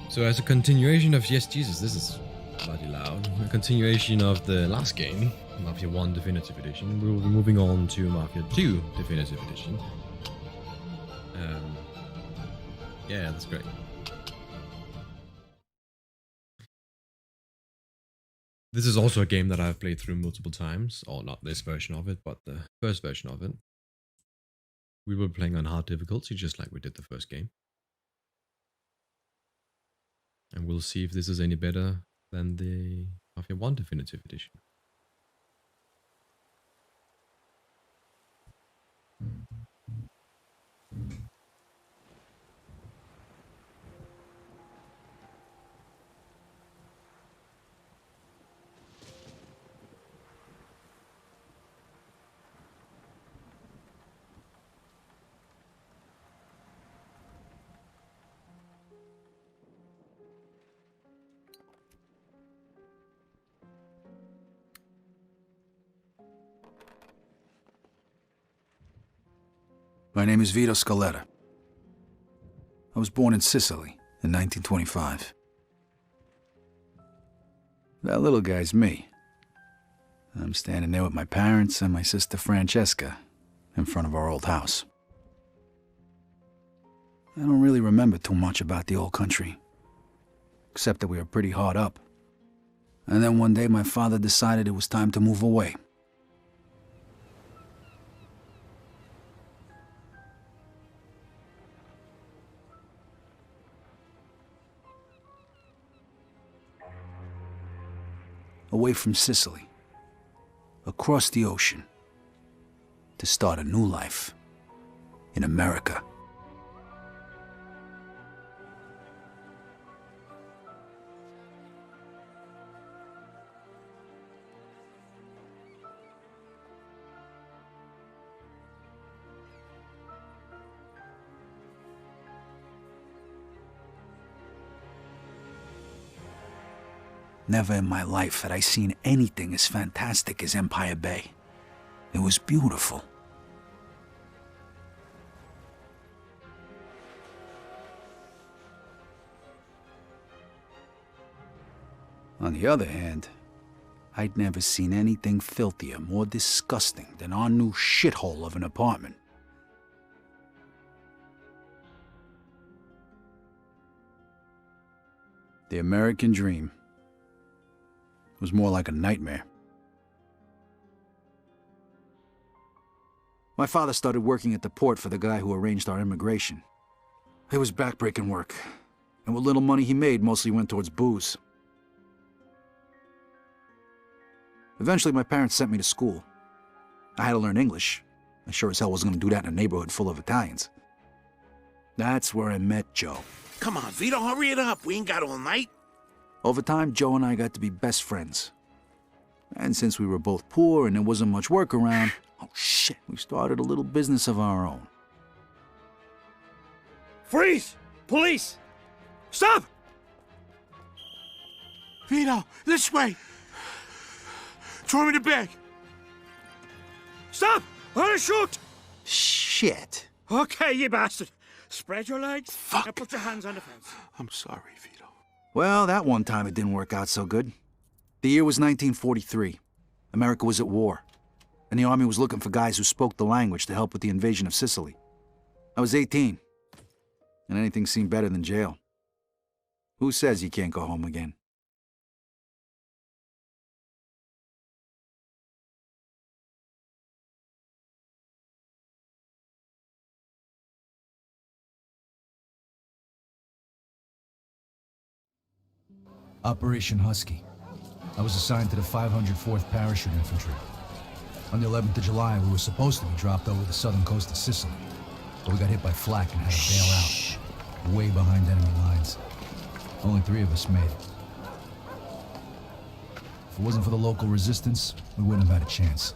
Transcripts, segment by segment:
So as a continuation of yes, Jesus, this is bloody loud. A continuation of the last game, Mafia 1 Definitive Edition. We will be moving on to Mafia 2 Definitive Edition. Yeah, that's great. This is also a game that I've played through multiple times, or not this version of it, but the first version of it. We were playing on hard difficulty, just like we did the first game. And we'll see if this is any better than the Mafia 1 Definitive Edition. My name is Vito Scaletta. I was born in Sicily in 1925. That little guy's me. I'm standing there with my parents and my sister Francesca in front of our old house. I don't really remember too much about the old country, except that we were pretty hard up. And then one day my father decided it was time to move away. Away from Sicily, across the ocean, to start a new life in America. Never in my life had I seen anything as fantastic as Empire Bay. It was beautiful. On the other hand, I'd never seen anything filthier, more disgusting than our new shithole of an apartment. The American dream was more like a nightmare. My father started working at the port for the guy who arranged our immigration. It was backbreaking work, and what little money he made mostly went towards booze. Eventually, my parents sent me to school. I had to learn English. I sure as hell wasn't going to do that in a neighborhood full of Italians. That's where I met Joe. Come on, Vito, hurry it up. We ain't got all night. Over time, Joe and I got to be best friends. And since we were both poor and there wasn't much work around, oh shit, we started a little business of our own. Freeze! Police! Stop! Vito, this way! Throw me the bag! Stop! I'm gonna shoot! Shit. Okay, you bastard. Spread your legs. Fuck. Now put your hands on the fence. I'm sorry, Vito. Well, that one time it didn't work out so good. The year was 1943. America was at war, and the army was looking for guys who spoke the language to help with the invasion of Sicily. I was 18, and anything seemed better than jail. Who says you can't go home again? Operation Husky. I was assigned to the 504th Parachute Infantry. On the 11th of July, we were supposed to be dropped over the southern coast of Sicily, but we got hit by flak and had to bail out, way behind enemy lines. Only 3 of us made it. If it wasn't for the local resistance, we wouldn't have had a chance.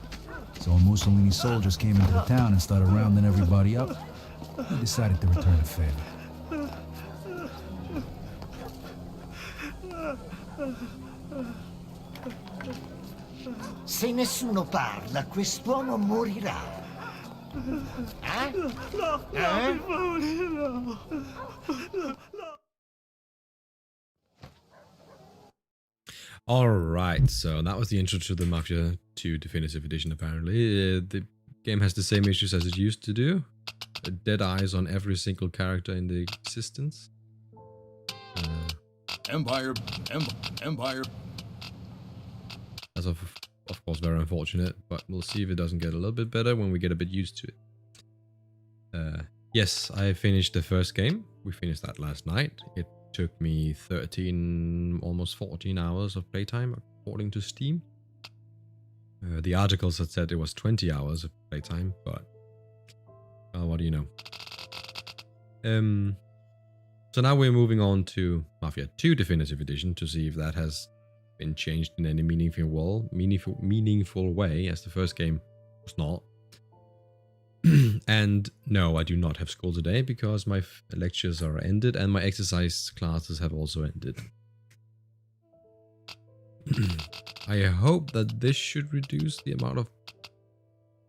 So when Mussolini's soldiers came into the town and started rounding everybody up, we decided to return the favor. Se nessuno parla, quest'uomo morirà. Eh? No, per favore, no. Alright, so that was the intro to the Mafia 2 Definitive Edition apparently. The game has the same issues as it used to do. Dead eyes on every single character in the existence. Empire. That's of course very unfortunate, but we'll see if it doesn't get a little bit better when we get a bit used to it. Yes, I finished the first game. We finished that last night. It took me 13, almost 14 hours of playtime according to Steam. The articles had said it was 20 hours of playtime, but what do you know? So now we're moving on to Mafia 2 Definitive Edition to see if that has been changed in any meaningful way, as the first game was not. And no, I do not have school today because my lectures are ended and my exercise classes have also ended. I hope that this should reduce the amount of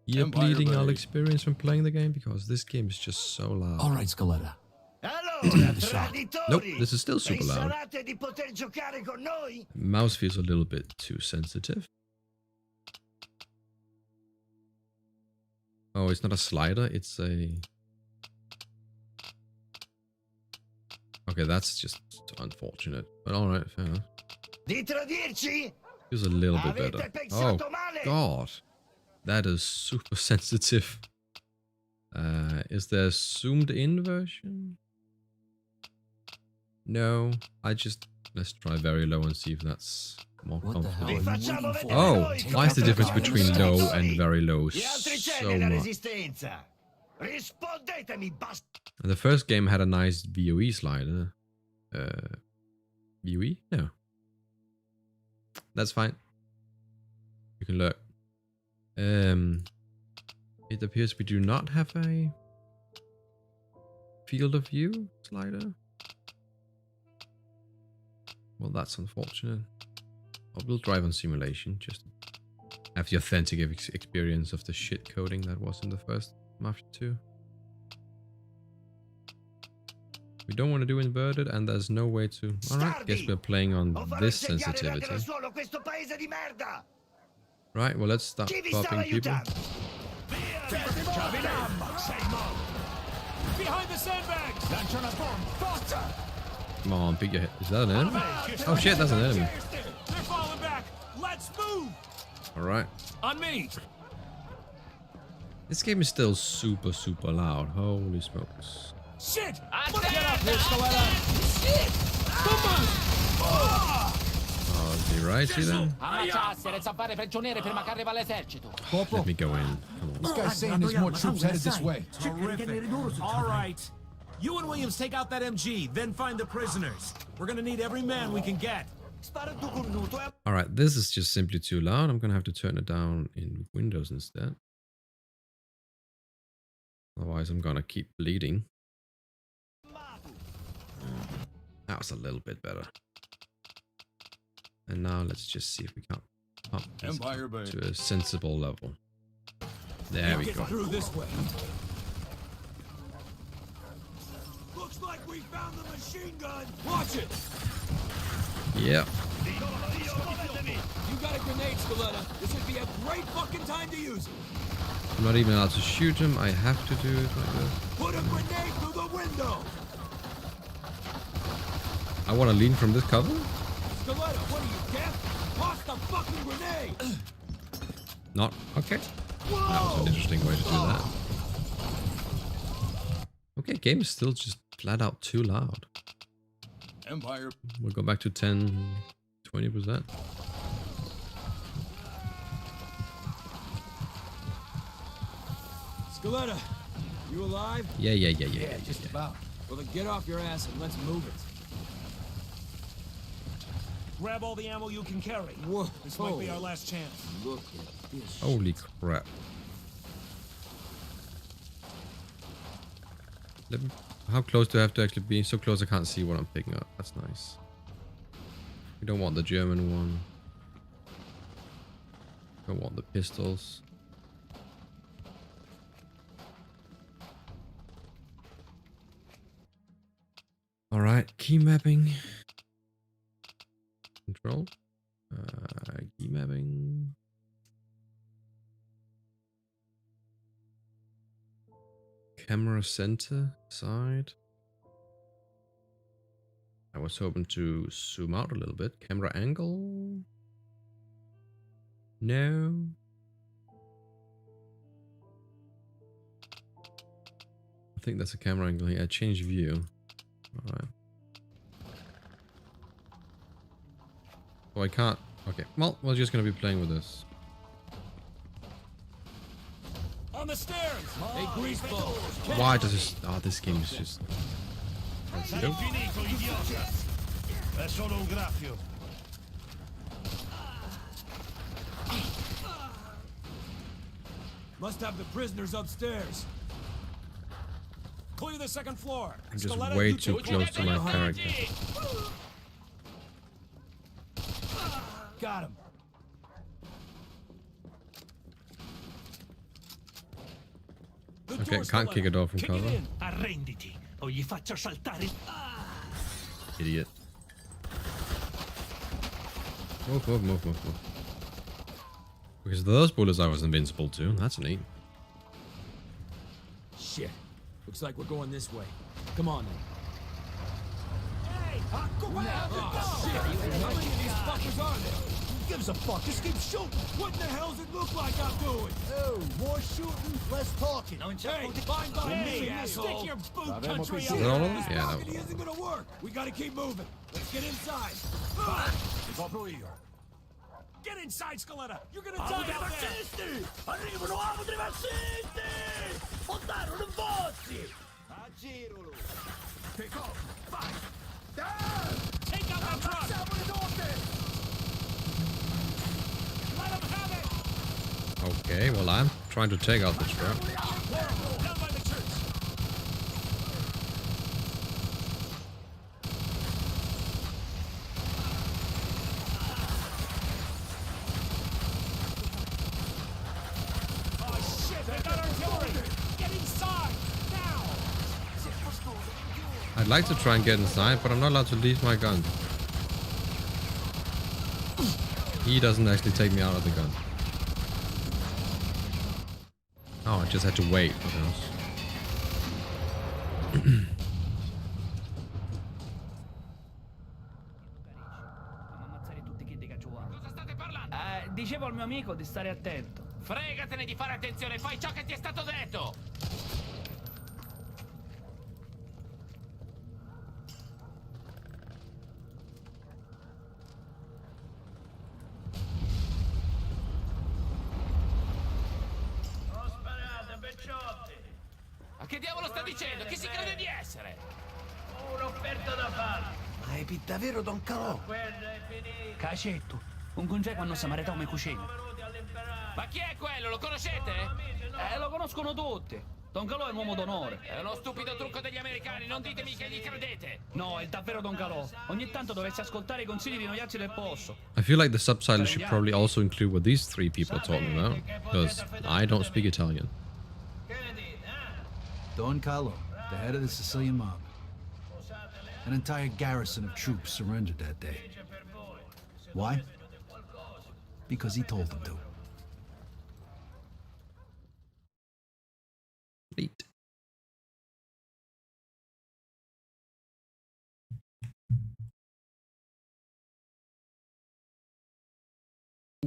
ear bleeding I'll experience when playing the game, because this game is just so loud. All right, Scaletta. Allora, traditori, Nope, this is still super loud. pensavate di poter giocare con noi? Mouse feels a little bit too sensitive. Oh, it's not a slider, it's a... Okay, that's just unfortunate. But alright, fair enough. Di tradirci? Feels a little bit Avete better. pensato Oh, male? God. That is super sensitive. Is there a zoomed in version? No, let's try very low and see if that's more What the hell? comfortable. Vi facciamo vedere Oh, noi why is the cosa difference fare, between low and traditori? very low Gli altri c'è so nella much? resistenza. Rispondetemi, basta. And the first game had a nice VOE slider. VOE? No. That's fine. You can look. It appears we do not have a field of view slider. Well, that's unfortunate. I will drive on simulation just to have the authentic experience of the shit coding that was in the first Mafia 2. We don't want to do inverted, and there's no way to... Alright, guess we're playing on O farò this incendiare sensitivity. al suolo questo paese di merda. Right, well, let's start Chi vi sta popping people. aiutando? Behind the sandbags! Lancia una bomba! Come on, pick your head. Is that an enemy? Oh shit, that's an enemy. They're falling back! Let's move! Alright. On me! This game is still super loud. Holy smokes. Shit! Get up here, Scaletta! Shit! Come on! Oh, is he right? See them? Ammazzasse, le zampare prigioniere prima che arriva l'esercito. Let me go in. Come on. This guy's saying there's more troops headed this way. Terrific. All right. You and Williams take out that MG, then find the prisoners. We're gonna need every man we can get. Spara tu cornuto e... Alright, this is just simply too loud. I'm gonna have to turn it down in Windows instead. Otherwise, I'm gonna keep bleeding. That was a little bit better. And now let's just see if we can pump this up to a sensible level. There we go. Through this way. Looks like we found the machine gun. Watch it! Yep. You got a grenade, Scaletta. This would be a great fucking time to use it. I'm not even allowed to shoot him. I have to do it like this. Put a grenade through the window. I want to lean from this cover? Scaletta, what are you, deaf? Toss the fucking grenade. Not. Okay. That was an interesting way to do that. Okay, game is still just flat out too loud. Empire. We'll go back to 10, 20%. Scaletta, you alive? Yeah. Just about. Well, then get off your ass and let's move it. Grab all the ammo you can carry. Whoa. This might be our last chance. Look at this. Holy crap. How close do I have to actually be? So close I can't see what I'm picking up. That's nice. We don't want the German one. Don't want the pistols. Alright, key mapping. Control. mapping. Camera center side. I was hoping to zoom out a little bit. Camera angle. No. I think that's a camera angle here. Change view. Alright. Oh, I can't. Okay. Well, we're just gonna be playing with this. On the stairs! Hey, greaseball! Why does this? Oh, this game is just. Sei finito, idiota! È solo un graffio. Must have the prisoners upstairs. Clear the second floor. I'm just Skeletta, way you too two close to my character. Got him. The Okay, door's can't kick it off from Kick cover. it in. Arrenditi, o gli faccio saltare. Idiot. Move, move, move, move, move. Because of those bullets I was invincible to. That's neat. Shit. Looks like we're going this way. Come on then. Hey! Go back! Oh, shit! How many of these fuckers are there? Who gives a fuck? Just keep shooting! What in the hell's it look like I'm doing? Oh, more shooting, less talking. Hey, fine by me, asshole! Stick your boot country Is out! that all of them? This Yeah, that balcony was isn't gonna work! We gotta keep moving! Let's get inside! Proprio io. Get inside, Skeletta! You're gonna die out there! Arrivano altri fascisti! Montarono Bozzi! A giro lui. Pick up! Fight! Take out that truck! Let him have it! Okay, well I'm trying to take out the truck. Down by the church! Oh shit, they got artillery! Get inside! Now! I'd like to try and get inside, but I'm not allowed to leave my gun. He doesn't actually take me out of the gun. Oh, I just had to wait for this. Cosa state parlando? Dicevo al mio amico di stare attento. Fregatene di fare attenzione, fai ciò che ti è stato detto! Ma che diavolo sta dicendo? Chi si crede di essere? Un'offerta da fare. Ma è davvero Don Calò? Quella è finita. Cacetto, un congeco quando samarità come cucina. Ma chi è quello? Lo conoscete? Lo conoscono tutti. Don Calò è un uomo d'onore. È uno stupido trucco degli americani, non ditemi che gli credete! No, è davvero Don Calò. Ogni tanto dovresti ascoltare i consigli di noiazzi del posto. I feel like the subtitles should probably also include what these three people are talking about, because I don't speak Italian. Che ne dite, Don Carlo, the head of the Sicilian mob. An entire garrison of troops surrendered that day. Why? Because he told them to. Neat.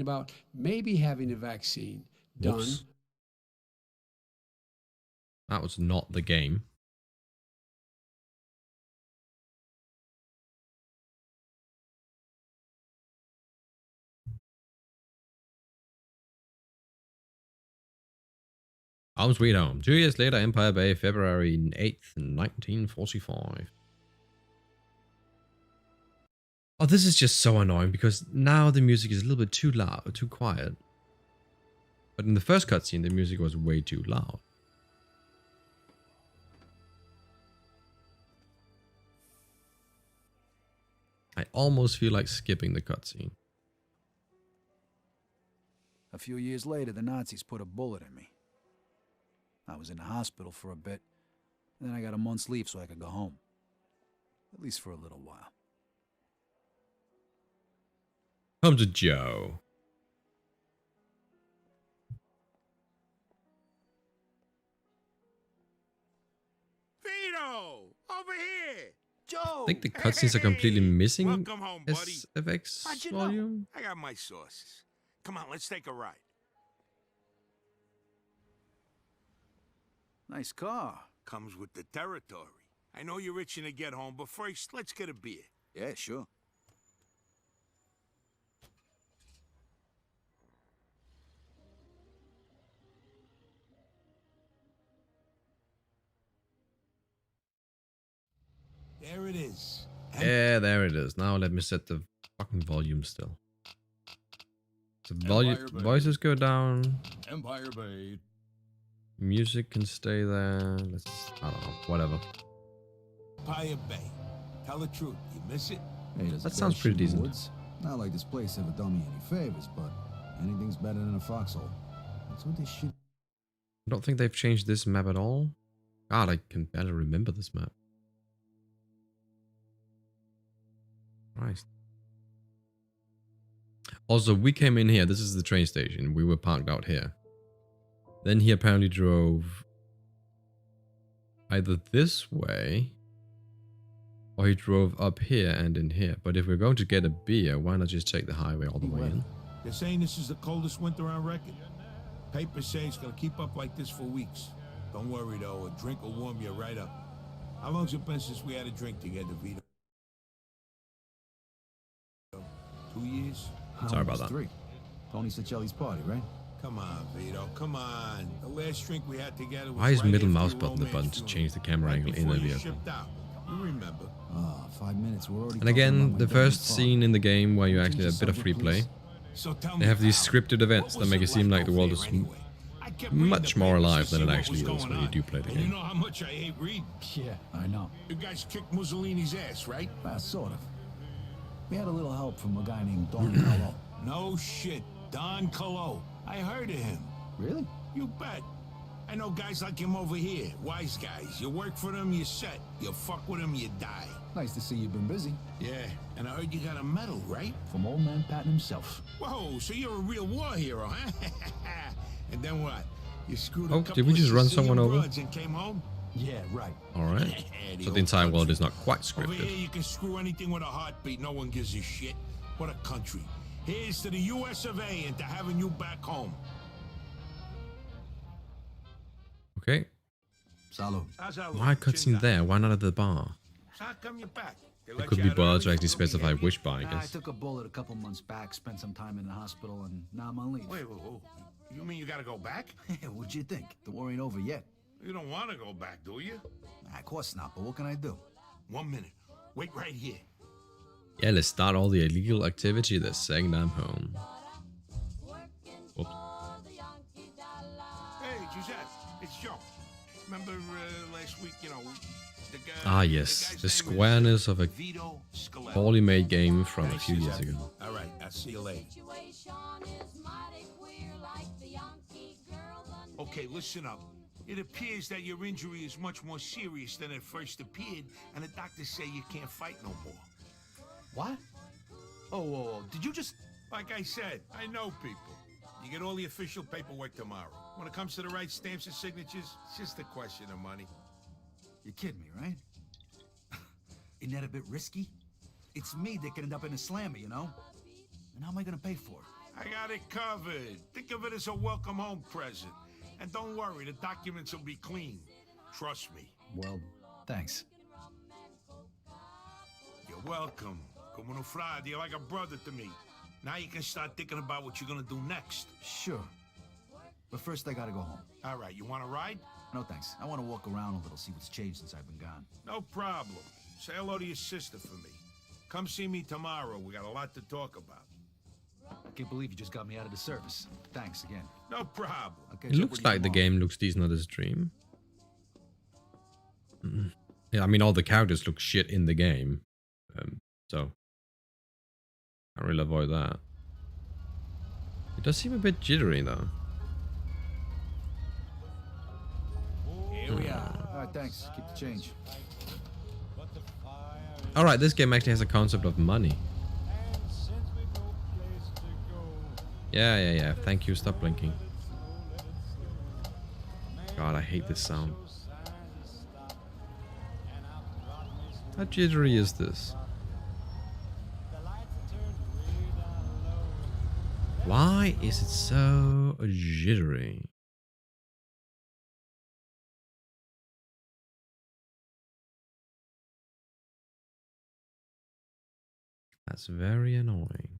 About maybe having a vaccine done. Whoops. That was not the game. Home Sweet Home. 2 years later, Empire Bay, February 8th, 1945. Oh, this is just so annoying because now the music is a little bit too loud, too quiet. But in the first cutscene, the music was way too loud. I almost feel like skipping the cutscene. A few years later, the Nazis put a bullet in me. I was in the hospital for a bit, and then I got a month's leave so I could go home. At least for a little while. Home to Joe. think the cutscenes are completely missing Welcome home, buddy. SFX How'd you know? volume. I got my sources. Come on, let's take a ride. Nice car. Comes with the territory. I know you're itching to get home, but first, let's get a beer. Yeah, sure. There it is. Yeah, there it is. Now let me set the fucking volume still. So volume Empire Bay. voices go down. Empire Bay. Music can stay there. Let's, I don't know, whatever. Empire Bay. Tell the truth. You miss it? Hey, there's That a sounds cache pretty in the decent. woods. Not like this place ever done me any favors, but anything's better than a foxhole. What's with this shit? I don't think they've changed this map at all. God, I can barely remember this map. Christ. Also, we came in here. This is the train station. We were parked out here. Then he apparently drove either this way or he drove up here and in here. But if we're going to get a beer, why not just take the highway all the way in? They're saying this is the coldest winter on record. Papers say it's gonna keep up like this for weeks. Don't worry though, a drink will warm you right up. How long's it been since we had a drink together, Vito? 2 years? Sorry about Almost that. 3. Tony Sicelli's party, right? Come on, Vito, come on. The last drink we had together was Why is right middle after mouse your button the button romance to funeral, change the camera right angle in before the you vehicle? shipped out. You remember. 5 minutes. We're already. And talking again, about my the damn first father. scene in the game where you Change actually the have a bit of free subject, play. please. So tell They me, have these pal, scripted events what that was make it seem like the world over is here anyway? I kept reading much the more papers alive to than see it what actually was is going when you on. do play the And you game. know how much I hate reading. Yeah, I know. You guys kicked Mussolini's ass, right? Sort of. We had a little help from a guy named Don Carlo. No shit. Don Colo. I heard of him. Really? You bet. I know guys like him over here. Wise guys. You work for them, you set. You fuck with them, you die. Nice to see you've been busy. Yeah, and I heard you got a medal, right? From old man Patton himself. Whoa, so you're a real war hero, huh? And then what? You screwed Oh, a did couple we of just run Sicilian someone over? broads and came home? Yeah, right. Alright. The So the old entire world country. is not quite Over here, scripted. you can screw anything with a heartbeat. No one gives a shit. What a country. Here's to the U.S. of A. and to having you back home. Okay. Salud. How's that Why look? cutscene Chin down. there? Why not at the bar? So how come you're back? They It let could you be out bothered to early? actually specify which bar, I I guess. took a bullet a couple months back, spent some time in the hospital, and now I'm on leave. Wait, you mean you gotta go back? What'd you think? The war ain't over yet. You don't want to go back, do you? Of course not, but what can I do? 1 minute. Wait right here. Yeah, let's start all the illegal activity that's saying I'm home. Whoops. Hey, Giuseppe, it's Joe. Remember last week, you know, the guy... Ah, yes. The squareness of a Vito Scaletta. poorly made game from a Thanks, few years Giuseppe. ago. All right, I'll see you later. Okay, listen up. It appears that your injury is much more serious than it first appeared, and the doctors say you can't fight no more. What? Oh, whoa, whoa. Did you just... Like I said, I know people. You get all the official paperwork tomorrow. When it comes to the right stamps and signatures, it's just a question of money. You're kidding me, right? Isn't that a bit risky? It's me that could end up in a slammer, you know? And how am I gonna pay for it? I got it covered. Think of it as a welcome home present. And don't worry, the documents will be clean. Trust me. Well, thanks. You're welcome. Como no frade, you're like a brother to me. Now you can start thinking about what you're gonna do next. Sure. But first I gotta go home. All right, you wanna ride? No thanks. I wanna walk around a little, see what's changed since I've been gone. No problem. Say hello to your sister for me. Come see me tomorrow. We got a lot to talk about. I can't believe you just got me out of the service. Thanks again. No problem. I'll catch It up looks with you like the tomorrow. game looks decent on the stream. Yeah, I mean, all the characters look shit in the game. So, can't really avoid that. It does seem a bit jittery, though. Here we are. All right, thanks. Keep the change. Alright, this game actually has a concept of money. Yeah. Thank you. Stop blinking. God, I hate this sound. How jittery is this? Why is it so jittery? That's very annoying.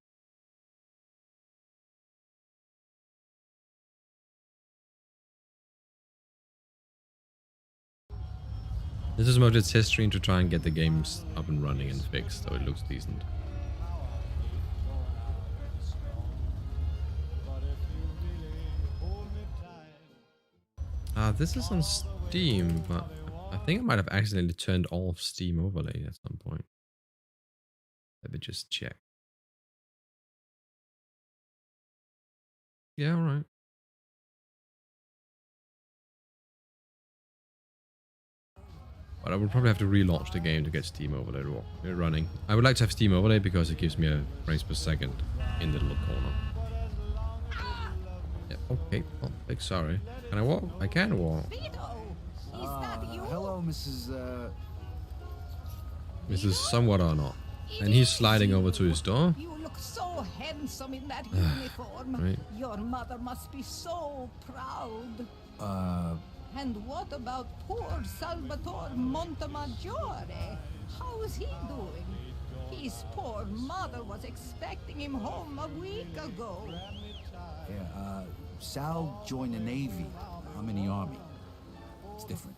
This is mostly test stream to try and get the games up and running and fixed, so it looks decent. This is on Steam, but I think I might have accidentally turned off Steam overlay at some point. Let me just check. Yeah, alright. But I will probably have to relaunch the game to get Steam overlay running. I would like to have Steam overlay because it gives me a frames per second in the little corner. Yeah, okay. Oh, big sorry. Can I walk? I can walk. Hello, Mrs. This is somewhat or not. And he's sliding over to his door. You look so handsome in that uniform. Right. Your mother must be so proud. And what about poor Salvatore Montemaggiore? How is he doing? His poor mother was expecting him home a week ago. Yeah, Sal joined the Navy. I'm in the Army. It's different.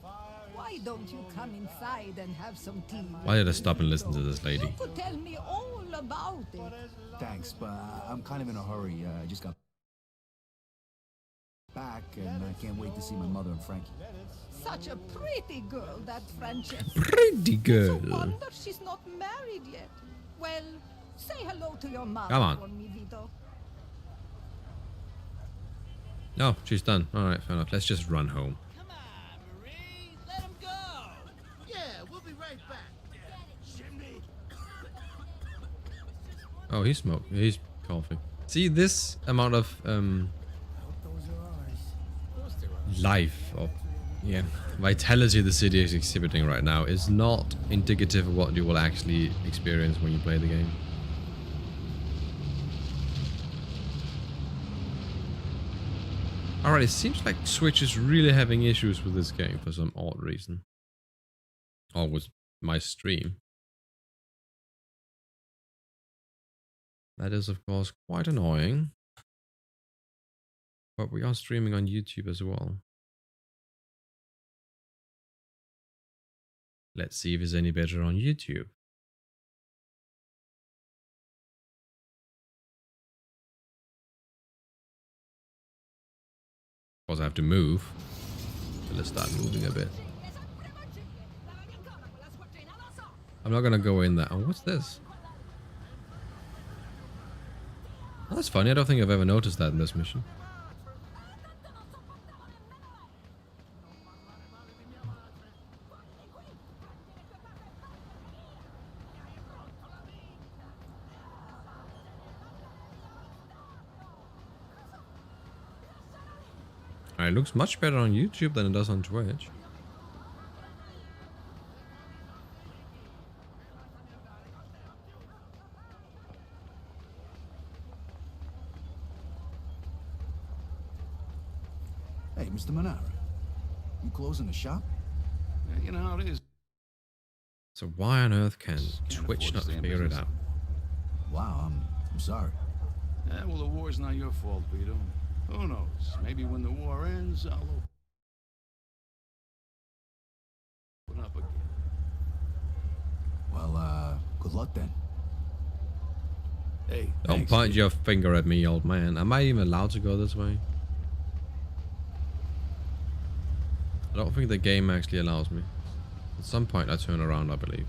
Why don't you come inside and have some tea? Why did I stop and listen to this lady? You could tell me all about it. Thanks, but I'm kind of in a hurry. I just got back, and I can't wait to see my mother and Frankie. Such a pretty girl, that Francesca. Pretty girl. No wonder she's not married yet. Well, say hello to your mother Come on. for me, Vito. No, she's done. Alright, fair enough. Let's just run home. Come on, Marie. Let him go. Yeah, we'll be right back. Shimmy. Oh, he's smoking. He's coughing. See, this amount of life or vitality the city is exhibiting right now is not indicative of what you will actually experience when you play the game. Alright, it seems like Switch is really having issues with this game for some odd reason. Or with my stream. That is, of course, quite annoying. But we are streaming on YouTube as well. Let's see if it's any better on YouTube. Of course, I have to move. So let's start moving a bit. I'm not gonna go in there. Oh, what's this? Oh, that's funny. I don't think I've ever noticed that in this mission. It looks much better on YouTube than it does on Twitch. Hey, Mr. Manara. You closing the shop? Yeah, you know how it is. So why on earth can Can't Twitch afford not to stay in figure it business. out? Wow, I'm sorry. Yeah, well, the war's not your fault, Vito. Who knows? Maybe when the war ends, I'll open up again. Well, good luck then. Hey, Don't thanks, point kid. your finger at me, old man. Am I even allowed to go this way? I don't think the game actually allows me. At some point I turn around, I believe.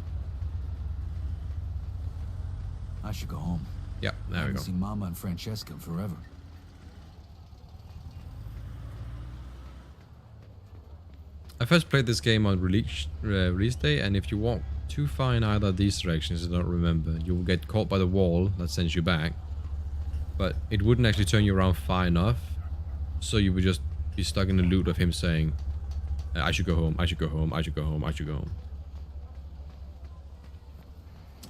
I should go home. Yeah, I there we haven't go. seen Mama and Francesca in forever. I first played this game on release day, and if you walk too far in either of these directions, I don't remember, you will get caught by the wall that sends you back. But it wouldn't actually turn you around far enough, so you would just be stuck in the loop of him saying, I should go home, I should go home, I should go home, I should go home.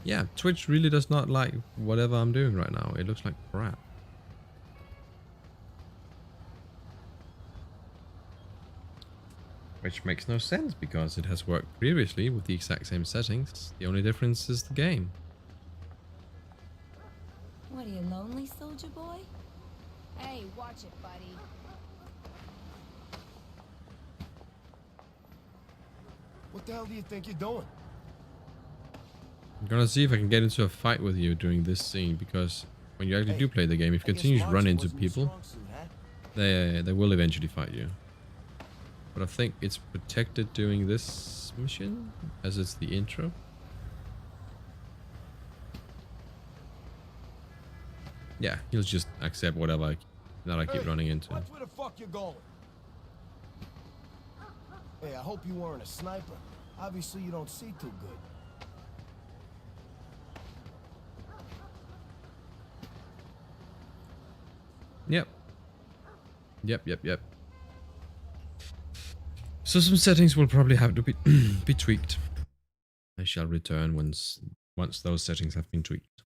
Yeah, Twitch really does not like whatever I'm doing right now. It looks like crap. Which makes no sense because it has worked previously with the exact same settings. The only difference is the game. What are you, lonely, soldier boy? Hey, watch it, buddy. What the hell do you think you're doing? I'm gonna see if I can get into a fight with you during this scene, because when you actually do play the game, if you continue to run into people, they will eventually fight you. But I think it's protected during this mission, as it's the intro. Yeah, he'll just accept whatever that I keep running into. Watch where the fuck you're going. Hey, I hope you weren't a sniper. Obviously, you don't see too good. Yep. Yep. So some settings will probably have to be be tweaked. I shall return once those settings have been tweaked.